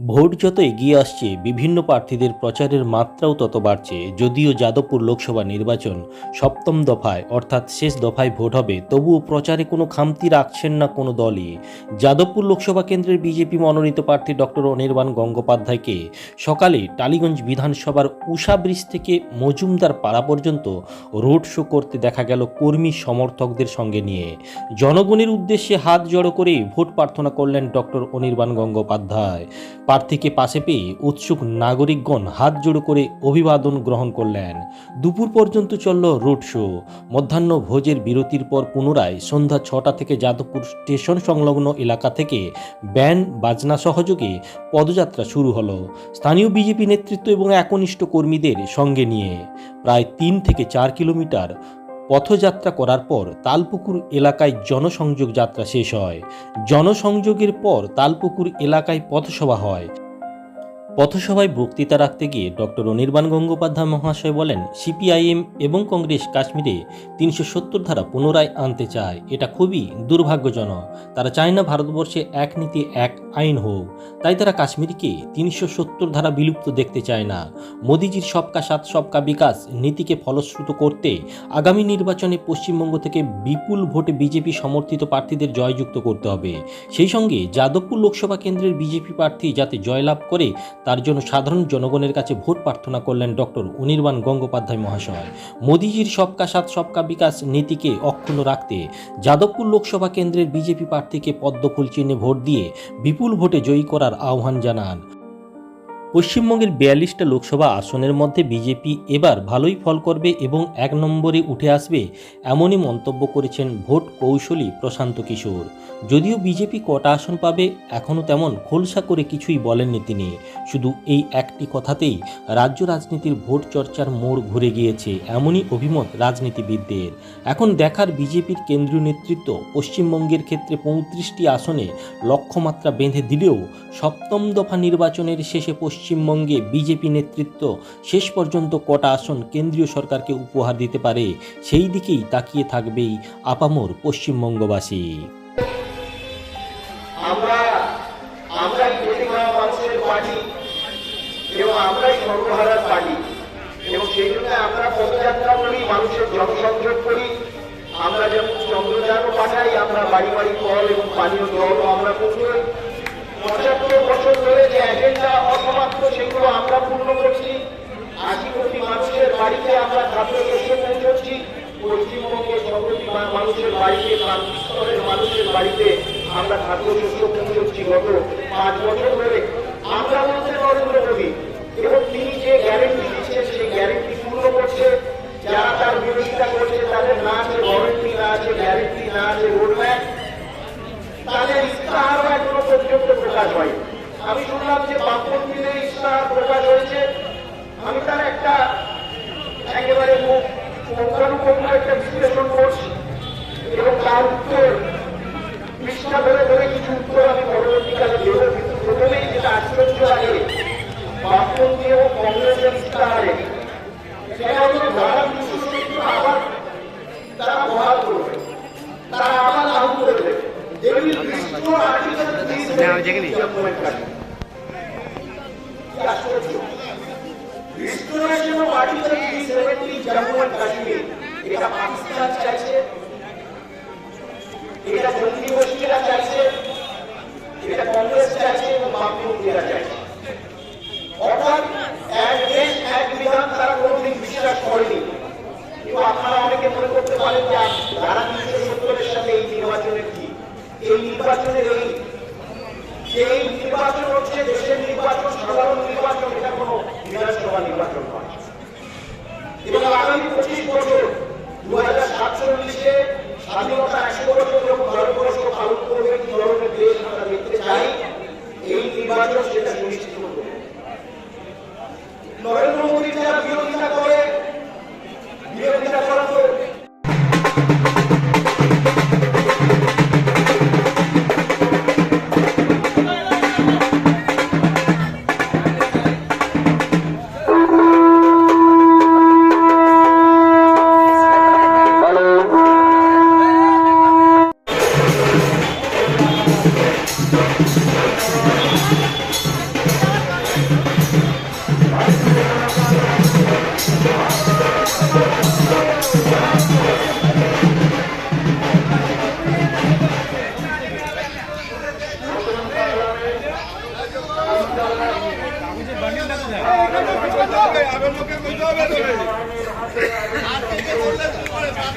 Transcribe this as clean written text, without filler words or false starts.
Vote যত এগিয়ে আসছে বিভিন্ন প্রার্থীদের প্রচারের মাত্রাও তত বাড়ছে। যদিও যাদবপুর লোকসভা নির্বাচন সপ্তম দফায় অর্থাৎ শেষ দফায় ভোট হবে, তবুও প্রচারে কোনো খামতি রাখছেন না কোনো দলই। যাদবপুর লোকসভা কেন্দ্রের বিজেপি মনোনীত প্রার্থী ডক্টর অনির্বাণ গঙ্গোপাধ্যায়কে সকালে টালিগঞ্জ বিধানসভার উষা ব্রিজ থেকে মজুমদার পাড়া পর্যন্ত রোড শো করতে দেখা গেল কর্মী সমর্থকদের সঙ্গে নিয়ে। জনগণের উদ্দেশ্যে হাত জড়ো করে ভোট প্রার্থনা করলেন ডক্টর অনির্বাণ গঙ্গোপাধ্যায়। প্রার্থীকে পাশে পেয়ে উৎসুক নাগরিকগণ হাত জোড়ো করে অভিবাদন গ্রহণ করলেন। দুপুর পর্যন্ত চলল রোড শো। মধ্যাহ্ন ভোজের বিরতির পর পুনরায় সন্ধ্যা 6টা থেকে যাদবপুর স্টেশন সংলগ্ন এলাকা থেকে ব্যান্ড বাজনা সহযোগে পদযাত্রা শুরু হলো স্থানীয় বিজেপি নেতৃত্ব এবং একনিষ্ঠ কর্মীদের সঙ্গে নিয়ে। প্রায় 3 থেকে 4 কিলোমিটার পথযাত্রা করার পর তালপুকুর এলাকায় জনসংযোগ যাত্রা শেষ হয়। জনসংযোগের পর তালপুকুর এলাকায় পথসভা হয়। পথসভায় বক্তৃতা রাখতে গিয়ে ডক্টর অনির্বাণ গঙ্গোপাধ্যায় মহাশয় বলেন, সিপিআইএম এবং কংগ্রেস কাশ্মীরে 370 ধারা পুনরায় আনতে চায়। এটা খুবই দুর্ভাগ্যজনক। তারা চায় না ভারতবর্ষে এক নীতি এক আইন হোক, তাই তারা কাশ্মীরকে 370 ধারা বিলুপ্ত দেখতে চায় না। মোদিজির সবকা সাথ সবকা বিকাশ নীতিকে ফলশ্রুত করতে আগামী নির্বাচনে পশ্চিমবঙ্গ থেকে বিপুল ভোটে বিজেপি সমর্থিত প্রার্থীদের জয়যুক্ত করতে হবে। সেই সঙ্গে যাদবপুর লোকসভা কেন্দ্রের বিজেপি প্রার্থী যাতে জয়লাভ করে তার জন্য সাধারণ জনগণের কাছে ভোট প্রার্থনা করলেন ডক্টর অনির্বাণ গঙ্গোপাধ্যায় মহাশয়। মোদিজির সবকা সাথ সবকা বিকাশ নীতিকে অক্ষুণ্ণ রাখতে যাদবপুর লোকসভা কেন্দ্রের বিজেপি প্রার্থীকে পদ্মফুল চিহ্নে ভোট দিয়ে বিপুল ভোটে জয়ী করার আহ্বান জানান। পশ্চিমবঙ্গের 42টা লোকসভা আসনের মধ্যে বিজেপি এবার ভালোই ফল করবে এবং 1 নম্বরে উঠে আসবে, এমনই মন্তব্য করেছেন ভোট কৌশলী প্রশান্ত কিশোর। যদিও বিজেপি কটা আসন পাবে এখনও তেমন খোলসা করে কিছুই বলেননি তিনি। শুধু এই একটি কথাতেই রাজ্য রাজনীতির ভোট চর্চার মোড় ঘুরে গিয়েছে, এমনই অভিমত রাজনীতিবিদদের। এখন দেখার বিজেপির কেন্দ্রীয় নেতৃত্ব পশ্চিমবঙ্গের ক্ষেত্রে 35টি আসনে লক্ষ্যমাত্রা বেঁধে দিলেও সপ্তম দফা নির্বাচনের শেষে পশ্চিমবঙ্গে বিজেপি নেতৃত্ব শেষ পর্যন্ত কটা আসন কেন্দ্রীয় সরকারকে উপহার দিতে পারে সেই দিকেই তাকিয়ে থাকবেই আপামর পশ্চিমবঙ্গবাসী। আমরাই প্রতিভার মানুষের পার্টি এবং আমরাই সর্বহারার পার্টি এবং সেই জন্য আমরা পদযাত্রা করি, মানুষের জনসংযোগ করি। আমরা যেমন চন্দ্রযানও পাঠাই, আমরা বাড়ি বাড়ি কল এবং পানীয় জলও আমরা পৌঁছই। 75 বছর ধরে যে এজেন্ডা অসমাপ্ত সেগুলো আমরা পূর্ণ করছি। 80 কোটি মানুষের বাড়িতে আমরা খাদ্যশস্য পৌঁছচ্ছি। পশ্চিমবঙ্গের 100 কোটি মানুষের বাড়িতে, স্তরের মানুষের বাড়িতে আমরা খাদ্যশস্য পৌঁছচ্ছি। গত 5 বছর ধরে আমরা বলতে নরেন্দ্র মোদী এবং তিনি যে গ্যারেন্টি দিচ্ছেন সেই গ্যারেন্টি পূর্ণ করছে। যারা তার বিরোধিতা করছে তাদের না আছে ওয়ারেন্টি, না আছে গ্যারেন্টি, না আছে রোডম্যাপ, তাদের ইস্তাহারও এখনো পর্যন্ত প্রকাশ হয়। আমি শুনলাম যে বামপন্থীদের ইস্তাহার প্রকাশ হয়েছে। আমি তার একটা একেবারে পুঙ্খানুপুঙ্খ একটা বিশ্লেষণ করছি এবং তার উত্তর পৃষ্ঠা ধরে ধরে কিছু উত্তর আমি পরবর্তীকালে দেব। কিন্তু প্রথমেই যেটা আশ্চর্য লাগে বামপন্থী এবং কংগ্রেসের ইস্তাহারে, সেটা হল ধারা 270 আবার তারা বহাল করবে, তারা আবার লাগু করে দেবে। এটা পাকিস্তান চাইছে, এটা জঙ্গি গোষ্ঠীরা চাইছে, এটা কংগ্রেস চাইছে এবং বামপন্থীরা চাইছে। অর্থাৎ এক দেশ এক বিধান তারা কোনোদিন বিশ্বাস করেনি। কিন্তু আপনারা অনেকে মনে করতে পারেন যে ধারা 370-এর সাথে এই নির্বাচনের কি, এই নির্বাচনের এই নির্বাচন হচ্ছে দেশের নির্বাচন, সাধারণ নির্বাচন, এটা কোনো বিধানসভা নির্বাচন নয়। এবং আগামী 25 বছর 2047-এ স্বাধীনতা 100 বছর যখন ভারতবর্ষ পালন করবে, কি ধরনের দেশ আমরা দেখতে চাই, এই নির্বাচন সেটা সুনিশ্চিত করবে। নরেন্দ্র মোদী যারা বিরোধিতা করে, বিরোধিতা করা তো আমাদের